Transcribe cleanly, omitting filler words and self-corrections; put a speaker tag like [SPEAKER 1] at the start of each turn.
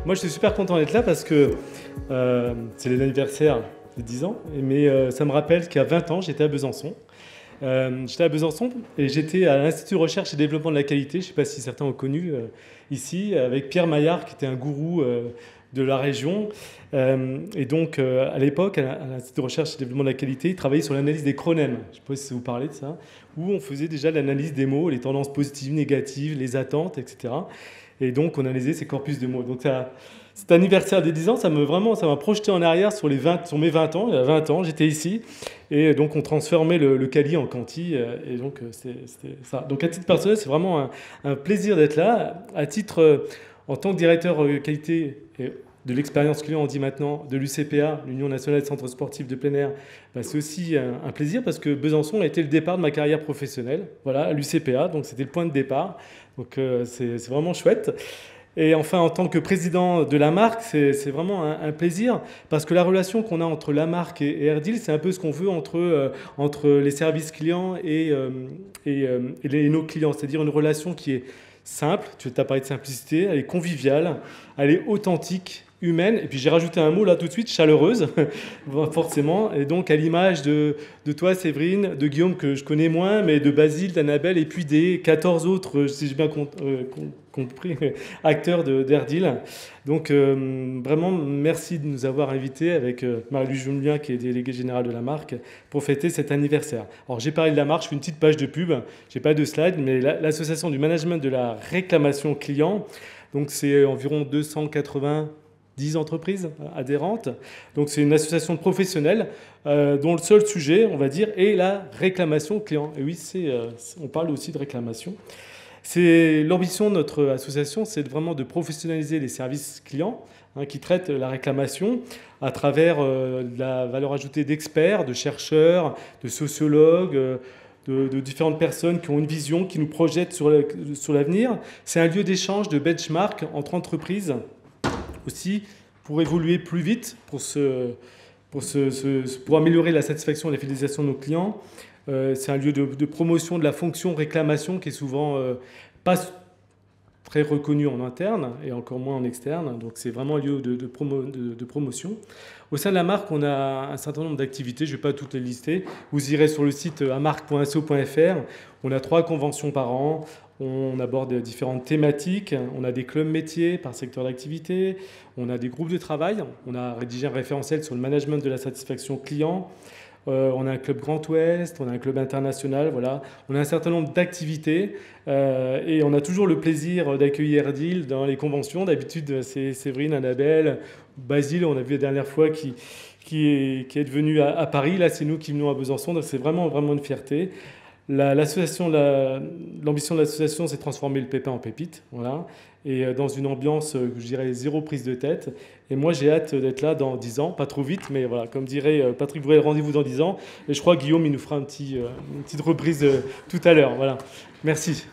[SPEAKER 1] Moi, je suis super content d'être là parce que c'est l'anniversaire de 10 ans, mais ça me rappelle qu'à 20 ans, j'étais à Besançon. J'étais à Besançon et j'étais à l'Institut de recherche et développement de la qualité, je ne sais pas si certains ont connu ici, avec Pierre Maillard, qui était un gourou de la région. Et donc, à l'époque, à l'Institut de recherche et développement de la qualité, il travaillait sur l'analyse des chronèmes. Je ne sais pas si vous parlez de ça, où on faisait déjà l'analyse des mots, les tendances positives, négatives, les attentes, etc. Et donc, on analysait ces corpus de mots. Donc, cet anniversaire des 10 ans, ça m'a projeté en arrière sur mes 20 ans. Il y a 20 ans, j'étais ici. Et donc, on transformait le Cali en Canty. Et donc, c'était ça. Donc, à titre personnel, c'est vraiment un plaisir d'être là. À titre, en tant que directeur qualité et de l'expérience client, on dit maintenant, de l'UCPA, l'Union nationale des centres sportifs de plein air, bah, c'est aussi un plaisir parce que Besançon a été le départ de ma carrière professionnelle. Voilà, l'UCPA, donc c'était le point de départ. Donc, c'est vraiment chouette. Et enfin, en tant que président de la marque, c'est vraiment un plaisir parce que la relation qu'on a entre la marque et Erdil, c'est un peu ce qu'on veut entre les services clients et nos clients. C'est-à-dire une relation qui est simple, tu as parlé de simplicité, elle est conviviale, elle est authentique, humaine, et puis j'ai rajouté un mot là tout de suite, chaleureuse, forcément, et donc à l'image de toi Séverine, de Guillaume que je connais moins, mais de Basile, d'Annabelle, et puis des 14 autres, si j'ai bien compris, acteurs d'Erdil. Donc vraiment, merci de nous avoir invités avec Marie-Louise Julien, qui est déléguée générale de la marque, pour fêter cet anniversaire. Alors j'ai parlé de la marque, je fais une petite page de pub, j'ai pas de slide, mais l'association du management de la réclamation client, donc c'est environ 290 entreprises adhérentes. Donc c'est une association de professionnels dont le seul sujet, on va dire, est la réclamation client. Et oui, on parle aussi de réclamation. L'ambition de notre association, c'est vraiment de professionnaliser les services clients qui traitent la réclamation à travers la valeur ajoutée d'experts, de chercheurs, de sociologues, de différentes personnes qui ont une vision, qui nous projettent sur l'avenir. C'est un lieu d'échange, de benchmark entre entreprises aussi pour évoluer plus vite, pour améliorer la satisfaction et la fidélisation de nos clients. C'est un lieu de promotion de la fonction réclamation qui est souvent pas très reconnu en interne et encore moins en externe. Donc c'est vraiment un lieu de promotion. Au sein de la marque, on a un certain nombre d'activités. Je ne vais pas toutes les lister. Vous irez sur le site amarque.so.fr. On a 3 conventions par an. On aborde différentes thématiques. On a des clubs métiers par secteur d'activité. On a des groupes de travail. On a rédigé un référentiel sur le management de la satisfaction client. On a un club Grand Ouest, on a un club international, voilà. On a un certain nombre d'activités et on a toujours le plaisir d'accueillir Erdil dans les conventions. D'habitude, c'est Séverine, Annabelle, Basile, on a vu la dernière fois, qui est venu à Paris. Là, c'est nous qui venons à Besançon, donc c'est vraiment, vraiment une fierté. L'ambition de l'association, c'est de transformer le pépin en pépite, voilà, et dans une ambiance, je dirais, zéro prise de tête. Et moi, j'ai hâte d'être là dans 10 ans, pas trop vite, mais voilà, comme dirait Patrick Bruel, rendez-vous dans 10 ans. Et je crois que Guillaume, il nous fera une petite reprise tout à l'heure. Voilà. Merci.